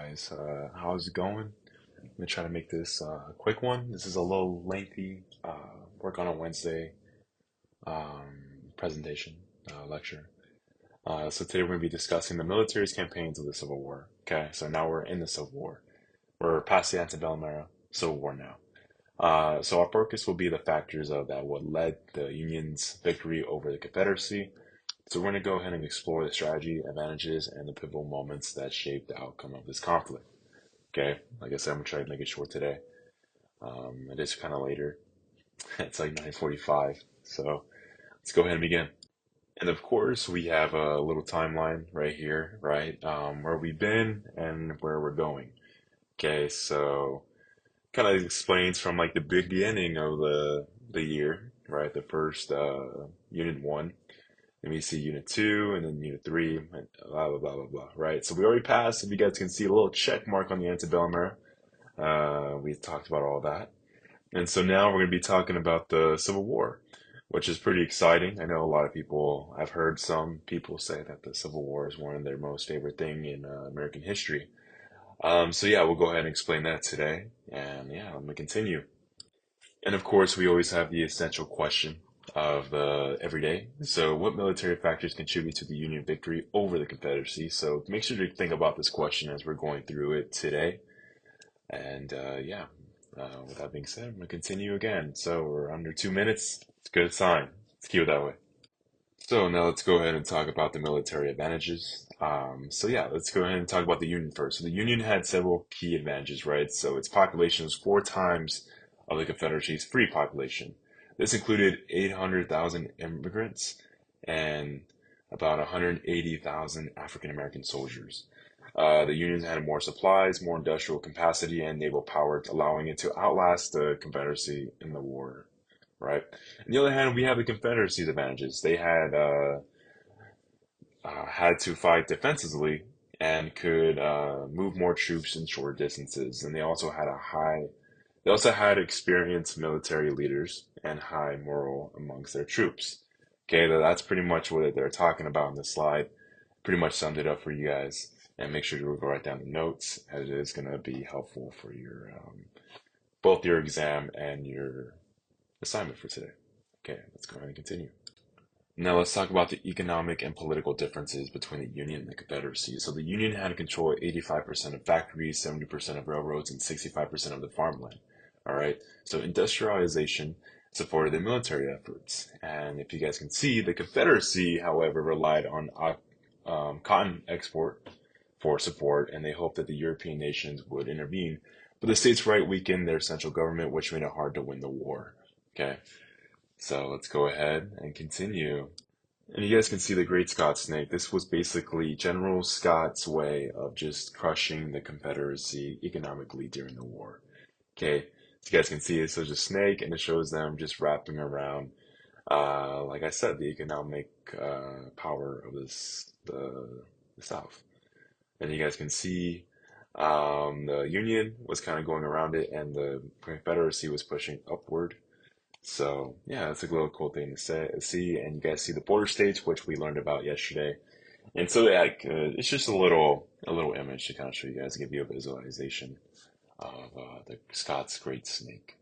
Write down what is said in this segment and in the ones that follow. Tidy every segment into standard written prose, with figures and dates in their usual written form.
guys? How's it going? I'm gonna try to make this a quick one. This is a little lengthy work on a Wednesday presentation lecture. So today we're gonna be discussing the military's campaigns of the Civil War. Okay, so now we're in the Civil War. We're past the antebellum era, Civil War now. So our focus will be the factors of that what led the Union's victory over the Confederacy. So we're gonna go ahead and explore the strategy, advantages, and the pivotal moments that shaped the outcome of this conflict. Okay, like I said, I'm gonna try to make it short today. It is kind of later. It's like 9:45, so let's go ahead and begin. And of course, we have a little timeline right here, right? Where we've been and where we're going. Okay, so kind of explains from like the beginning of the year, right? The first Unit 1, then we see Unit 2, and then Unit 3, and blah blah blah blah blah, right? So we already passed. If you guys can see a little check mark on the antebellum era, we talked about all that. And so now we're going to be talking about the Civil War, which is pretty exciting. I know a lot of people, I've heard some people say that the Civil War is one of their most favorite thing in American history. So yeah, we'll go ahead and explain that today. And yeah, I'm going to continue. And of course, we always have the essential question of the everyday. So what military factors contribute to the Union victory over the Confederacy? So make sure to think about this question as we're going through it today. And yeah, with that being said, I'm gonna continue again. So we're under 2 minutes. It's a good sign. Let's keep it that way. So now let's go ahead and talk about the military advantages. So yeah, let's go ahead and talk about the Union first. So the Union had several key advantages, right? So its population was 4 times of the Confederacy's free population. This included 800,000 immigrants and about 180,000 African American soldiers. The Union had more supplies, more industrial capacity, and naval power, allowing it to outlast the Confederacy in the war, right? On the other hand, we have the Confederacy's advantages. They had to fight defensively and could move more troops in short distances, and they also had experienced military leaders and high morale amongst their troops. Okay, that's pretty much what they're talking about in the slide. Pretty much summed it up for you guys. And make sure to go write down the notes, as it is going to be helpful for your both your exam and your assignment for today. Okay, let's go ahead and continue. Now let's talk about the economic and political differences between the Union and the Confederacy. So the Union had control of 85% of factories, 70% of railroads, and 65% of the farmland. All right. So industrialization supported the military efforts. And if you guys can see, the Confederacy, however, relied on cotton export for support, and they hoped that the European nations would intervene. But the states' right weakened their central government, which made it hard to win the war. Okay. So let's go ahead and continue. And you guys can see the Great Scott Snake. This was basically General Scott's way of just crushing the Confederacy economically during the war. Okay, so you guys can see it's just a snake, and it shows them just wrapping around, like I said, the economic power of the South. And you guys can see the Union was kind of going around it, and the Confederacy was pushing upward. So yeah, that's a little cool thing to see, and you guys see the border states, which we learned about yesterday. And so yeah, it's just a little image to kind of show you guys, give you a visualization of the Scott's Great Snake.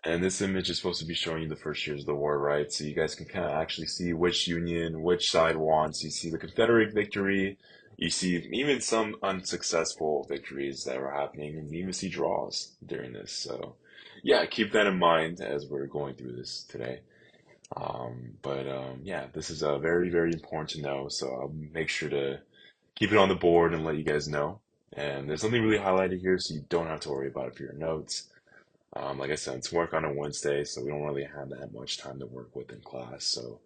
And this image is supposed to be showing you the first years of the war, right? So you guys can kind of actually see which Union, which side wants. You see the Confederate victory. You see even some unsuccessful victories that were happening, and you even see draws during this. So yeah, keep that in mind as we're going through this today. But yeah, this is very, very important to know. So I'll make sure to keep it on the board and let you guys know. And there's something really highlighted here, so you don't have to worry about it for your notes. Like I said, it's work on a Wednesday, so we don't really have that much time to work with in class. So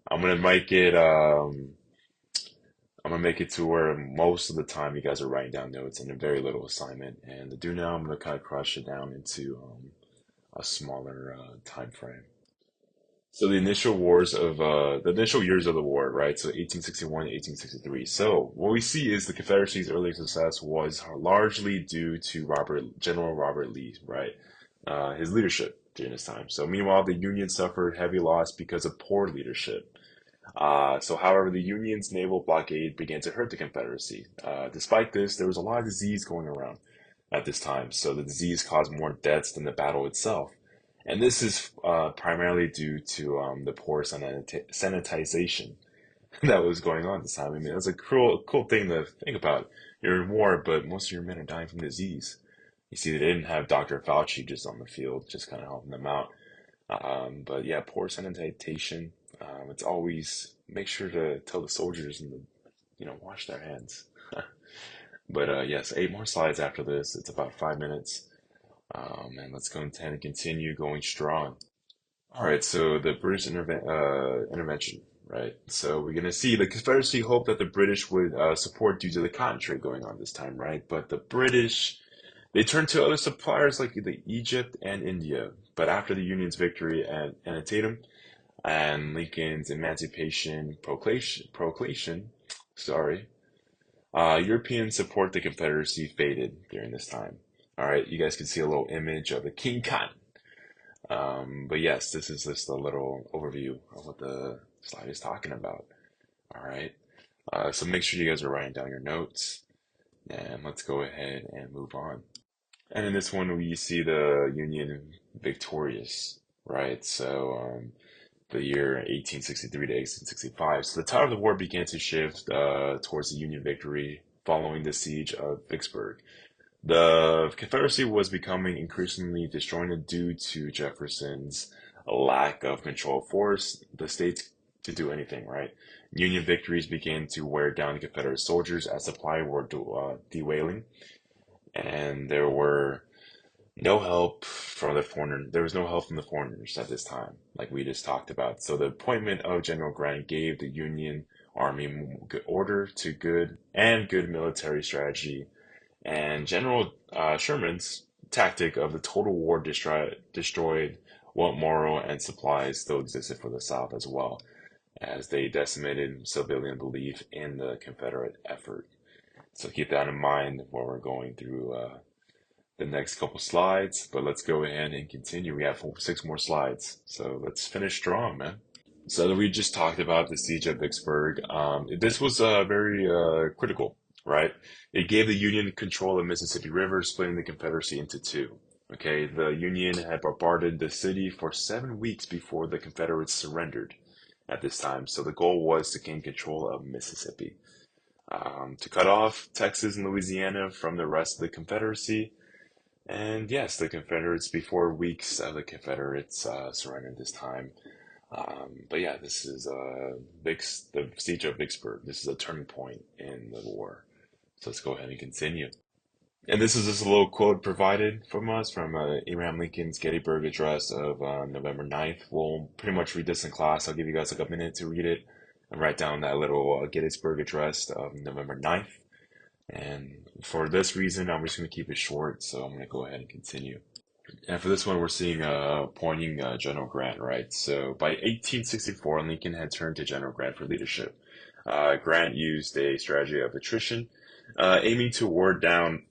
I'm gonna make it I'm gonna make it to where most of the time you guys are writing down notes and a very little assignment. And to do now, I'm gonna kind of crush it down into a smaller time frame. So the initial years of the war, right? So 1861 to 1863. So what we see is the Confederacy's early success was largely due to General Robert Lee, right? His leadership during this time. So meanwhile, the Union suffered heavy loss because of poor leadership. However, the Union's naval blockade began to hurt the Confederacy. Despite this, there was a lot of disease going around at this time, so the disease caused more deaths than the battle itself. And this is primarily due to the poor sanitization that was going on this time. I mean, it was a cool thing to think about. You're in war, but most of your men are dying from disease. You see, they didn't have Dr. Fauci just on the field, just kind of helping them out. But yeah, poor sanitation. It's always make sure to tell the soldiers and wash their hands. But yes, 8 more slides after this. It's about 5 minutes. And let's go ahead and continue going strong. All right, so the British intervention, right? So we're gonna see the Confederacy hoped that the British would support due to the cotton trade going on this time, right? But the British they turned to other suppliers like Egypt and India. But after the Union's victory at Antietam and Lincoln's Emancipation Proclamation, sorry, European support the Confederacy faded during this time. All right, you guys can see a little image of the King Cotton. But yes, this is just a little overview of what the slide is talking about. All right, so make sure you guys are writing down your notes, and let's go ahead and move on. And in this one, we see the Union victorious, right? The year 1863 to 1865. So the tide of the war began to shift towards the Union victory following the siege of Vicksburg. The Confederacy was becoming increasingly disjointed due to Jefferson's lack of control force the states to do anything, right? Union victories began to wear down the Confederate soldiers as supply were derailing, and there was no help from the foreigners at this time, like we just talked about. So the appointment of General Grant gave the Union Army good order to good military strategy, and General Sherman's tactic of the total war destroyed what moral and supplies still existed for the South as well, as they decimated civilian belief in the Confederate effort. So keep that in mind when we're going through the next couple slides, but let's go ahead and continue. We have 6 more slides, so let's finish strong, man. So we just talked about the siege of Vicksburg. This was very critical, right? It gave the Union control of Mississippi River, splitting the Confederacy into two. Okay, the Union had bombarded the city for 7 weeks before the Confederates surrendered at this time. So the goal was to gain control of Mississippi, to cut off Texas and Louisiana from the rest of the Confederacy. And yes, the Confederates, before weeks of the Confederates surrendered this time. But yeah, this is the siege of Vicksburg. This is a turning point in the war. So let's go ahead and continue. And this is just a little quote provided from us from Abraham Lincoln's Gettysburg Address of November 9th. We'll pretty much read this in class. I'll give you guys like a minute to read it and write down that little Gettysburg Address of November 9th. And for this reason, I'm just going to keep it short, so I'm going to go ahead and continue. And for this one, we're seeing appointing General Grant, right? So by 1864, Lincoln had turned to General Grant for leadership. Grant used a strategy of attrition, aiming to ward down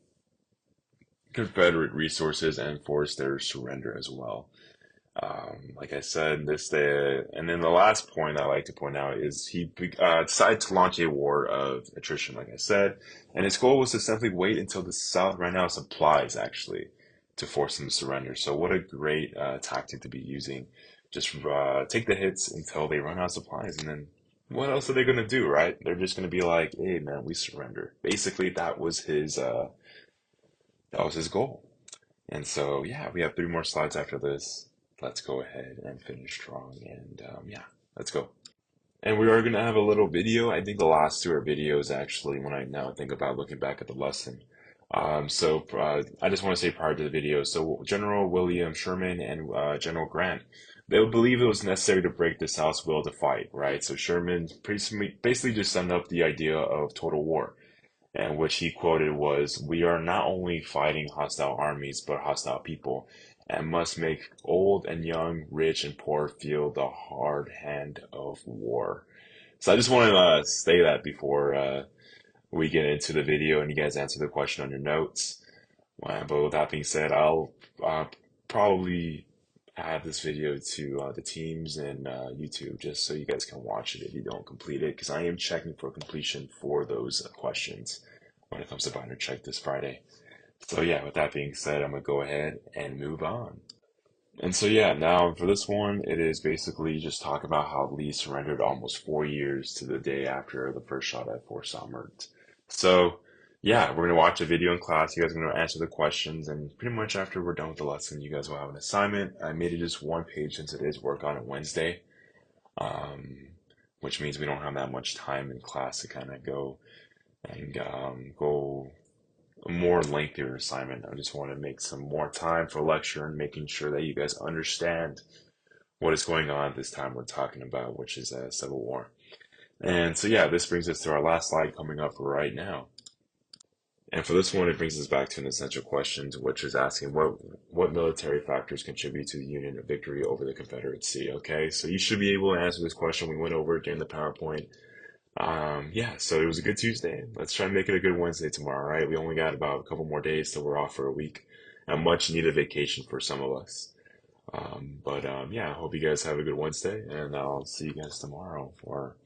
Confederate resources and force their surrender as well. Like I said, and then the last point I like to point out is he decided to launch a war of attrition, like I said, and his goal was to simply wait until the South ran out of supplies, actually, to force them to surrender. So what a great tactic to be using. Just take the hits until they run out of supplies, and then what else are they going to do, right? They're just going to be like, hey, man, we surrender. Basically, that was his goal. And so, yeah, we have 3 more slides after this. Let's go ahead and finish strong. And yeah, let's go. And we are going to have a little video. I think the last 2 are videos, actually, when I now think about looking back at the lesson. I just want to say prior to the video, so General William Sherman and General Grant, they would believe it was necessary to break the South's will to fight, right? So Sherman basically just summed up the idea of total war, and which he quoted was, "We are not only fighting hostile armies, but hostile people, and must make old and young, rich and poor feel the hard hand of war." So I just want to say that before we get into the video and you guys answer the question on your notes. But with that being said, I'll probably add this video to the teams and YouTube just so you guys can watch it if you don't complete it, because I am checking for completion for those questions when it comes to binder check this Friday. So yeah, with that being said, I'm gonna go ahead and move on. And so yeah, now for this one, it is basically just talk about how Lee surrendered almost 4 years to the day after the first shot at Fort Summit. So yeah, we're gonna watch a video in class. You guys are gonna answer the questions, and pretty much after we're done with the lesson, you guys will have an assignment. I made it just one page since it is work on a Wednesday, um, which means we don't have that much time in class to kind of go and go a more lengthier assignment. I just want to make some more time for lecture and making sure that you guys understand what is going on this time we're talking about, which is a civil war. And so, yeah, this brings us to our last slide coming up right now. And for this one, it brings us back to an essential question, which is asking what military factors contribute to the Union victory over the Confederacy. Okay, so you should be able to answer this question. We went over it during the PowerPoint. Yeah, so it was a good Tuesday. Let's try and make it a good Wednesday tomorrow, right? We only got about a couple more days till we're off for a week. A much needed vacation for some of us. Yeah, I hope you guys have a good Wednesday, and I'll see you guys tomorrow for,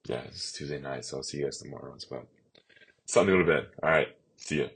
yeah, it's Tuesday night, so I'll see you guys tomorrow. It's about something a little bit. All right, see ya.